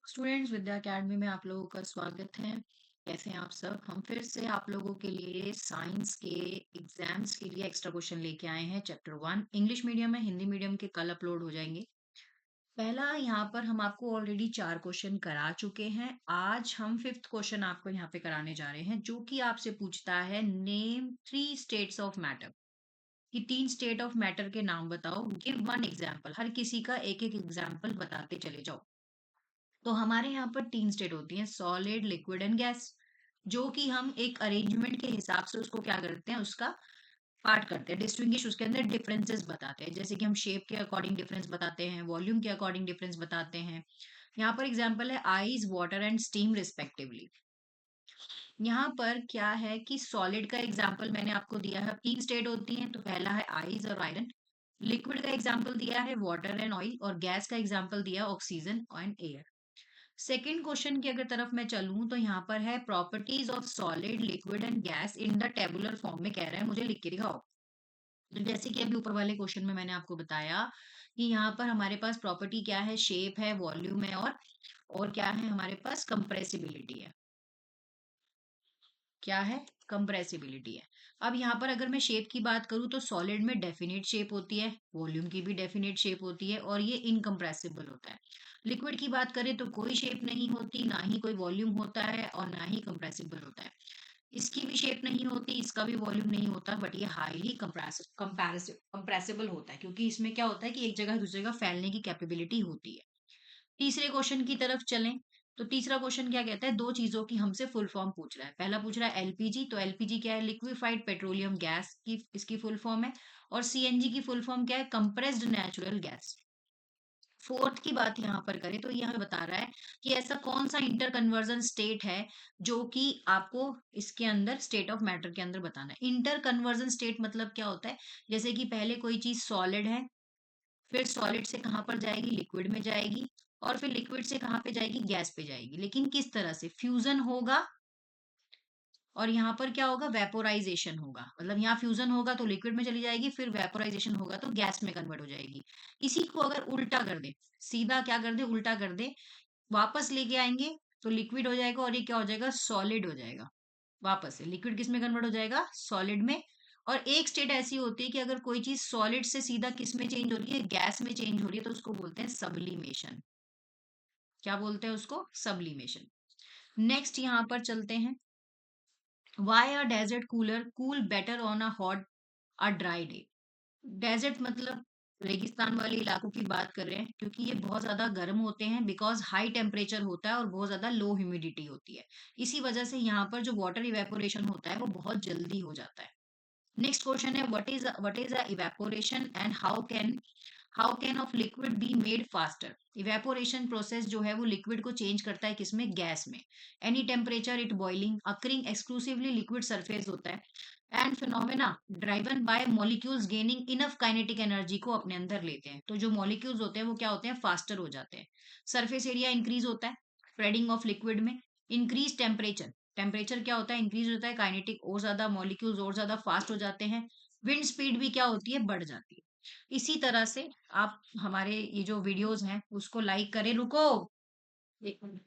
Students विद्या academy में आप लोगों का स्वागत है। कैसे हैं आप सब? हम फिर से आप लोगों के लिए साइंस के एग्जाम्स के लिए एक्स्ट्रा क्वेश्चन लेके आए हैं। चैप्टर 1 इंग्लिश मीडियम है, हिंदी मीडियम के कल अपलोड हो जाएंगे। पहला यहाँ पर हम आपको ऑलरेडी 4 क्वेश्चन करा चुके हैं। आज हम फिफ्थ क्वेश्चन आपको यहाँ पे कराने जा रहे हैं, जो कि आपसे पूछता है नेम 3 स्टेट्स ऑफ मैटर, कि 3 स्टेट ऑफ मैटर के नाम बताओ। गिव वन एग्जाम्पल, हर किसी का एक एक एग्जाम्पल बताते चले जाओ। तो हमारे यहाँ पर 3 स्टेट होती हैं, सॉलिड, लिक्विड एंड गैस, जो कि हम एक अरेंजमेंट के हिसाब से उसको क्या करते हैं, उसका पार्ट करते हैं, डिस्टिंग्विश, उसके अंदर डिफरेंसेस बताते हैं। जैसे कि हम शेप के अकॉर्डिंग डिफरेंस बताते हैं, वॉल्यूम के अकॉर्डिंग डिफरेंस बताते हैं। यहाँ पर एग्जांपल है ice, water and steam respectively. यहाँ पर क्या है कि सॉलिड का एग्जांपल मैंने आपको दिया है, 3 स्टेट होती हैं, तो पहला है आइस और आयरन। लिक्विड का एग्जांपल दिया है वाटर एंड ऑयल, और गैस का एग्जांपल दिया है oxygen and air. Second question की अगर तरफ मैं चलूं तो यहाँ पर है properties of solid, liquid and gas in the tabular form में कह रहा है मुझे लिख के दिखाओ। तो जैसे कि अभी ऊपर वाले क्वेश्चन में मैंने आपको बताया कि यहाँ पर हमारे पास प्रॉपर्टी क्या है, शेप है, वॉल्यूम है, और क्या है हमारे पास, कंप्रेसिबिलिटी है। क्या है? कंप्रेसिबिलिटी है। अब यहाँ पर अगर मैं शेप की बात करूँ तो सॉलिड में डेफिनेट शेप होती है, वॉल्यूम की भी डेफिनेट शेप होती है, और ये इनकम्प्रेसिबल होता है। लिक्विड की बात करें तो कोई शेप नहीं होती, ना ही कोई वॉल्यूम होता है, और ना ही कंप्रेसिबल होता है। इसकी भी शेप नहीं होती, इसका भी वॉल्यूम नहीं होता, बट ये हाईली कंप्रेसिबल होता है, क्योंकि इसमें क्या होता है कि एक जगह दूसरी जगह फैलने की कैपेबिलिटी होती है। तीसरे क्वेश्चन की तरफ चलें तो तीसरा क्वेश्चन क्या कहता है, दो चीजों की हमसे फुल फॉर्म पूछ रहा है। पहला पूछ रहा है एलपीजी, तो एलपीजी क्या है, लिक्विफाइड पेट्रोलियम गैस की इसकी फुल फॉर्म है। और सीएनजी की फुल फॉर्म क्या है, कंप्रेस्ड नेचुरल गैस। फोर्थ की बात यहाँ पर करें तो ये हमें बता रहा है कि ऐसा कौन सा इंटर कन्वर्जन स्टेट है जो कि आपको इसके अंदर स्टेट ऑफ मैटर के अंदर बताना है। इंटर कन्वर्जन स्टेट मतलब क्या होता है, जैसे कि पहले कोई चीज सॉलिड है, फिर सॉलिड से कहाँ पर जाएगी, लिक्विड में जाएगी, और फिर लिक्विड से कहाँ पे जाएगी, गैस पे जाएगी। लेकिन किस तरह से, फ्यूजन होगा, और यहाँ पर क्या होगा, वेपोराइजेशन होगा। मतलब यहाँ फ्यूजन होगा तो लिक्विड में चली जाएगी, फिर वेपोराइजेशन होगा तो गैस में कन्वर्ट हो जाएगी। इसी को अगर उल्टा कर दे, सीधा क्या कर दे, उल्टा कर दे, वापस लेके आएंगे तो लिक्विड हो जाएगा, और ये क्या हो जाएगा, सॉलिड हो जाएगा। वापस से लिक्विड किस में कन्वर्ट हो जाएगा, सॉलिड में। और एक स्टेट ऐसी होती है कि अगर कोई चीज सॉलिड से सीधा किस में चेंज हो रही है, गैस में चेंज हो रही है, तो उसको बोलते हैं सब्लिमेशन। क्या बोलते हैं उसको, सब्लिमेशन। नेक्स्ट यहाँ पर चलते हैं, why are desert cooler cool better on a hot a dry day. Desert मतलब रेगिस्तान वाले इलाकों की बात कर रहे हैं, क्योंकि ये बहुत ज्यादा गर्म होते हैं, बिकॉज हाई टेम्परेचर होता है और बहुत ज्यादा लो ह्यूमिडिटी होती है। इसी वजह से यहाँ पर जो वाटर इवेपोरेशन होता है वो बहुत जल्दी हो जाता है। नेक्स्ट क्वेश्चन है, what is a evaporation and how can of liquid be made faster. Evaporation process जो है वो लिक्विड को चेंज करता है, किसमें, गैस में। Any temperature it boiling occurring exclusively liquid surface होता है, and phenomena driven by molecules gaining enough kinetic energy को अपने अंदर लेते हैं। तो जो मॉलिक्यूल्स होते हैं वो क्या होते हैं, फास्टर हो जाते हैं। सरफेस एरिया इंक्रीज होता है स्प्रेडिंग ऑफ लिक्विड में। इंक्रीज टेम्परेचर, टेम्परेचर क्या होता है, इंक्रीज होता है, काइनेटिक और ज्यादा, मॉलिक्यूल्स और ज्यादा फास्ट हो जाते हैं। विंड स्पीड भी क्या होती है, बढ़ जाती है। इसी तरह से आप हमारे ये जो वीडियोस हैं उसको लाइक करें। रुको एक मिनट।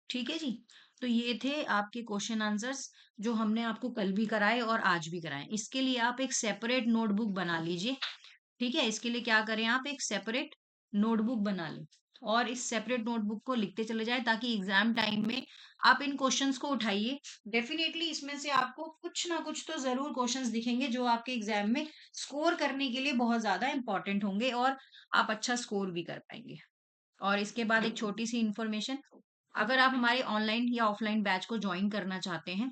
ठीक है जी। तो ये थे आपके क्वेश्चन आंसर्स, जो हमने आपको कल भी कराए और आज भी कराए। इसके लिए आप एक सेपरेट नोटबुक बना लीजिए। ठीक है, इसके लिए क्या करें, आप एक सेपरेट नोटबुक बना लें, और इस सेपरेट नोटबुक को लिखते चले जाएं, ताकि एग्जाम टाइम में आप इन क्वेश्चंस को उठाइए। डेफिनेटली इसमें से आपको कुछ ना कुछ तो जरूर क्वेश्चंस दिखेंगे जो आपके एग्जाम में स्कोर करने के लिए बहुत ज्यादा इंपॉर्टेंट होंगे, और आप अच्छा स्कोर भी कर पाएंगे। और इसके बाद एक छोटी सी इंफॉर्मेशन, अगर आप हमारे ऑनलाइन या ऑफलाइन बैच को ज्वाइन करना चाहते हैं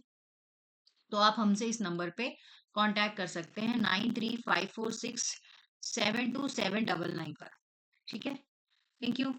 तो आप हमसे इस नंबर पे कांटेक्ट कर सकते हैं, 9354672799 पर। ठीक है, थैंक यू।